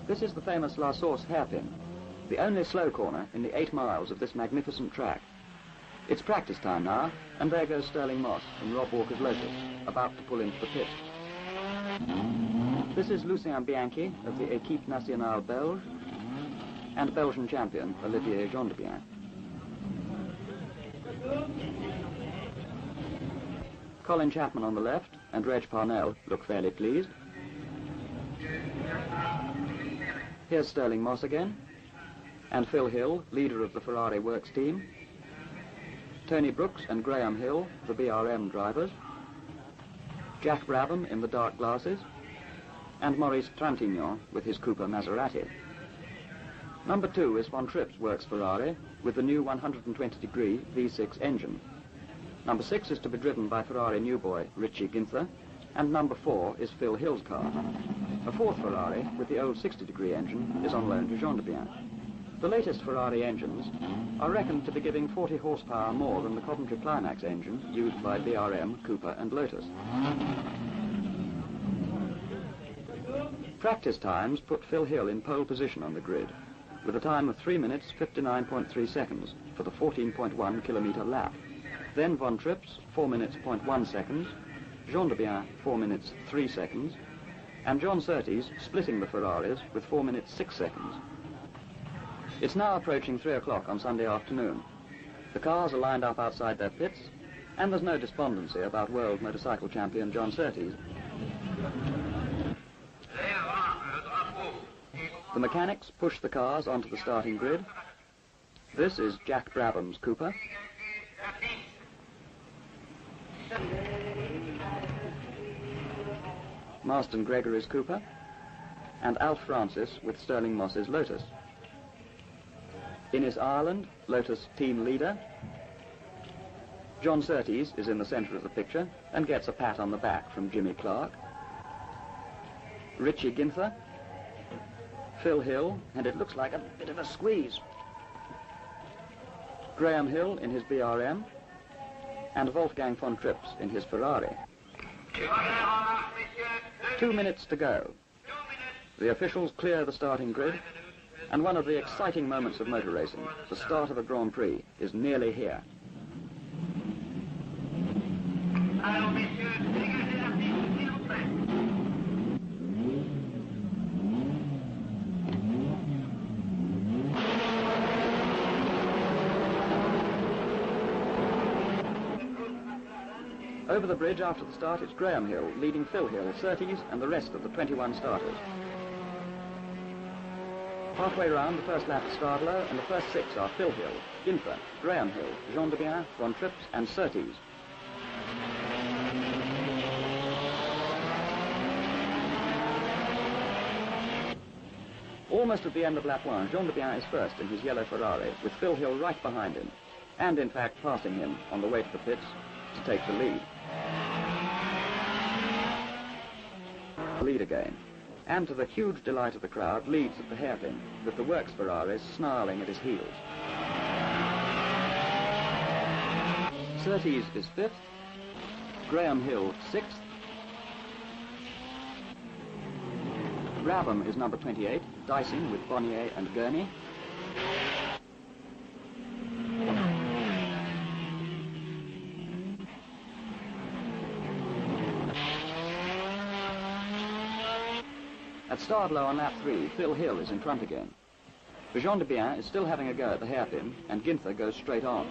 This is the famous La Source hairpin, the only slow corner in the 8 miles of this magnificent track. It's practice time now, and there goes Sterling Moss in Rob Walker's Lotus, about to pull into the pit. This is Lucien Bianchi of the Équipe Nationale Belge and Belgian champion Olivier Gendebien. Colin Chapman on the left and Reg Parnell look fairly pleased. Here's Sterling Moss again, and Phil Hill, leader of the Ferrari Works team, Tony Brooks and Graham Hill, the BRM drivers, Jack Brabham in the dark glasses, and Maurice Trintignant with his Cooper Maserati. Number 2 is Von Tripp's Works Ferrari with the new 120-degree V6 engine. Number 6 is to be driven by Ferrari new boy Richie Ginther, and number 4 is Phil Hill's car. A 4th Ferrari with the old 60-degree engine is on loan to Gendebien. The latest Ferrari engines are reckoned to be giving 40 horsepower more than the Coventry Climax engine used by BRM, Cooper and Lotus. Practice times put Phil Hill in pole position on the grid, with a time of 3 minutes 59.3 seconds for the 14.1 kilometre lap. Then Von Tripp's 4 minutes 0.1 seconds, Gendebien 4 minutes 3 seconds, and John Surtees splitting the Ferraris with 4 minutes 6 seconds. It's now approaching 3 o'clock on Sunday afternoon. The cars are lined up outside their pits, and there's no despondency about world motorcycle champion John Surtees. The mechanics push the cars onto the starting grid. This is Jack Brabham's Cooper. Marston Gregory's Cooper, and Alf Francis with Sterling Moss's Lotus. Innes Ireland, Lotus team leader. John Surtees is in the centre of the picture and gets a pat on the back from Jimmy Clark. Richie Ginther, Phil Hill, and it looks like a bit of a squeeze. Graham Hill in his BRM, and Wolfgang von Trips in his Ferrari. 2 minutes to go. The officials clear the starting grid, and one of the exciting moments of motor racing, the start of a Grand Prix, is nearly here. Over the bridge after the start, it's Graham Hill leading Phil Hill, Surtees, and the rest of the 21 starters. Halfway round, the first lap is Stradler, and the first 6 are Phil Hill, Ginther, Graham Hill, Gendebien, Von Trips, and Surtees. Almost at the end of lap 1, Gendebien is first in his yellow Ferrari, with Phil Hill right behind him, and in fact passing him on the way to the pits to take the lead. Lead again, and to the huge delight of the crowd, leads at the hairpin, with the Works Ferraris snarling at his heels. Surtees is 5th, Graham Hill 6th, Brabham is number 28, dicing with Bonnier and Gurney. At Stradler on lap 3, Phil Hill is in front again. Gendebien is still having a go at the hairpin, and Ginther goes straight on.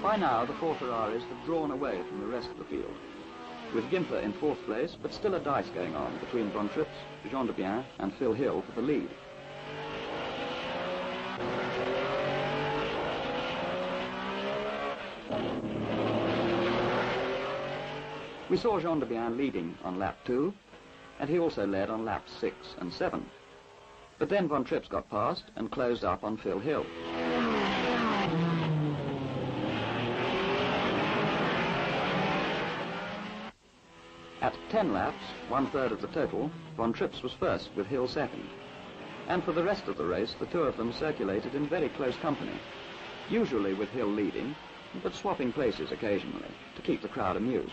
By now, the 4 Ferraris have drawn away from the rest of the field, with Ginther in 4th place, but still a dice going on between Von Trips, Gendebien, and Phil Hill for the lead. We saw Gendebien leading on lap 2, and he also led on laps 6 and 7. But then Von Trips got past and closed up on Phil Hill. At 10 laps, 1/3 of the total, Von Trips was first with Hill second. And for the rest of the race, the two of them circulated in very close company, usually with Hill leading, but swapping places occasionally to keep the crowd amused.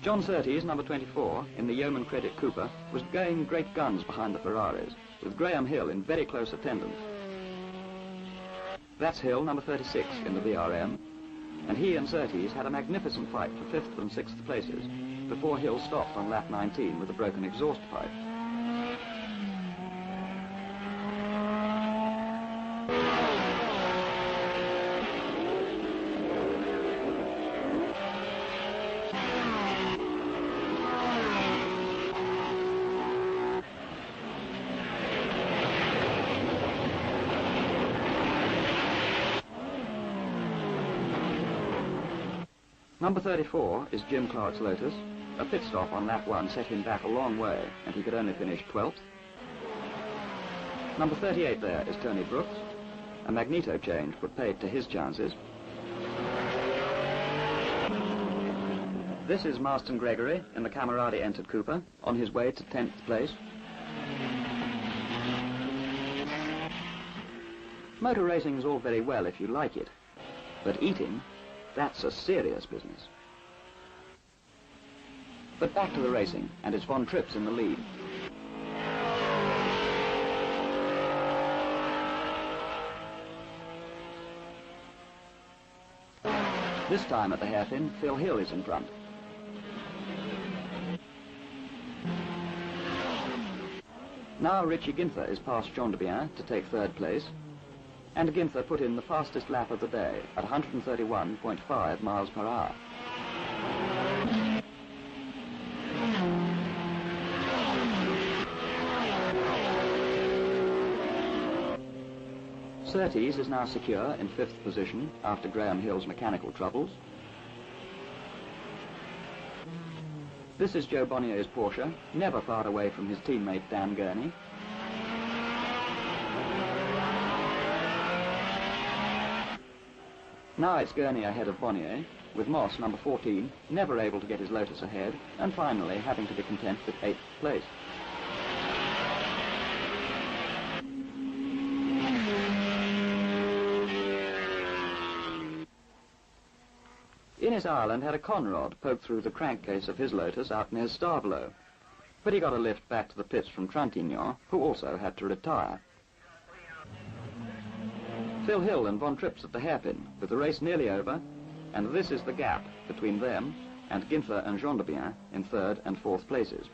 John Surtees, number 24, in the Yeoman Credit Cooper, was going great guns behind the Ferraris, with Graham Hill in very close attendance. That's Hill, number 36, in the VRM, and he and Surtees had a magnificent fight for 5th and 6th places, before Hill stopped on lap 19 with a broken exhaust pipe. Number 34 is Jim Clark's Lotus. A pit stop on lap 1 set him back a long way, and he could only finish 12th. Number 38 there is Tony Brooks. A magneto change put paid to his chances. This is Marston Gregory in the Cameradi entered Cooper, on his way to 10th place. Motor racing is all very well if you like it, but eating, that's a serious business. But back to the racing, and it's Von Trips in the lead. This time at the hairpin, Phil Hill is in front. Now Richie Ginther is past Gendebien to take 3rd place, and Ginther put in the fastest lap of the day at 131.5 miles per hour. Surtees is now secure in 5th position after Graham Hill's mechanical troubles. This is Joe Bonnier's Porsche, never far away from his teammate Dan Gurney. Now it's Gurney ahead of Bonnier, with Moss, number 14, never able to get his Lotus ahead, and finally having to be content with 8th place. Innes Ireland had a conrod poked through the crankcase of his Lotus out near Stavelot, but he got a lift back to the pits from Trintignant, who also had to retire. Phil Hill and Von Trips at the hairpin, with the race nearly over, and this is the gap between them and Ginther and Gendebien in 3rd and 4th places.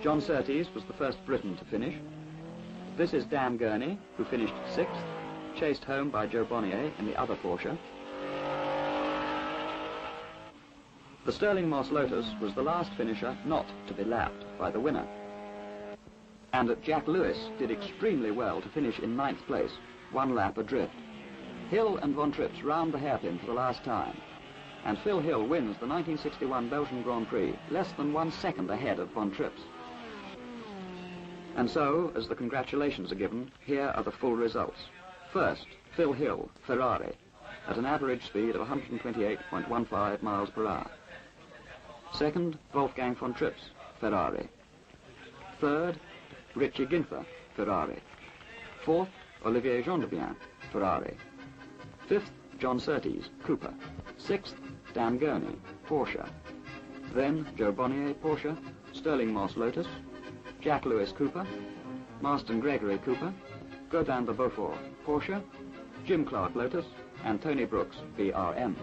John Surtees was the first Briton to finish. This is Dan Gurney, who finished 6th, chased home by Joe Bonnier in the other Porsche. The Stirling Moss Lotus was the last finisher not to be lapped by the winner. And Jack Lewis did extremely well to finish in 9th place, 1 lap adrift. Hill and Von Trips round the hairpin for the last time, and Phil Hill wins the 1961 Belgian Grand Prix, less than 1 second ahead of Von Trips. And so, as the congratulations are given, here are the full results. First, Phil Hill, Ferrari, at an average speed of 128.15 miles per hour. Second, Wolfgang Von Trips, Ferrari. Third, Richie Ginther, Ferrari. Fourth, Olivier Gendebien, Ferrari. Fifth, John Surtees, Cooper. Sixth, Dan Gurney, Porsche. Then Joe Bonnier, Porsche, Stirling Moss Lotus, Jack Lewis Cooper, Marston Gregory Cooper, Gaudin de Beaufort Porsche, Jim Clark Lotus, and Tony Brooks BRM.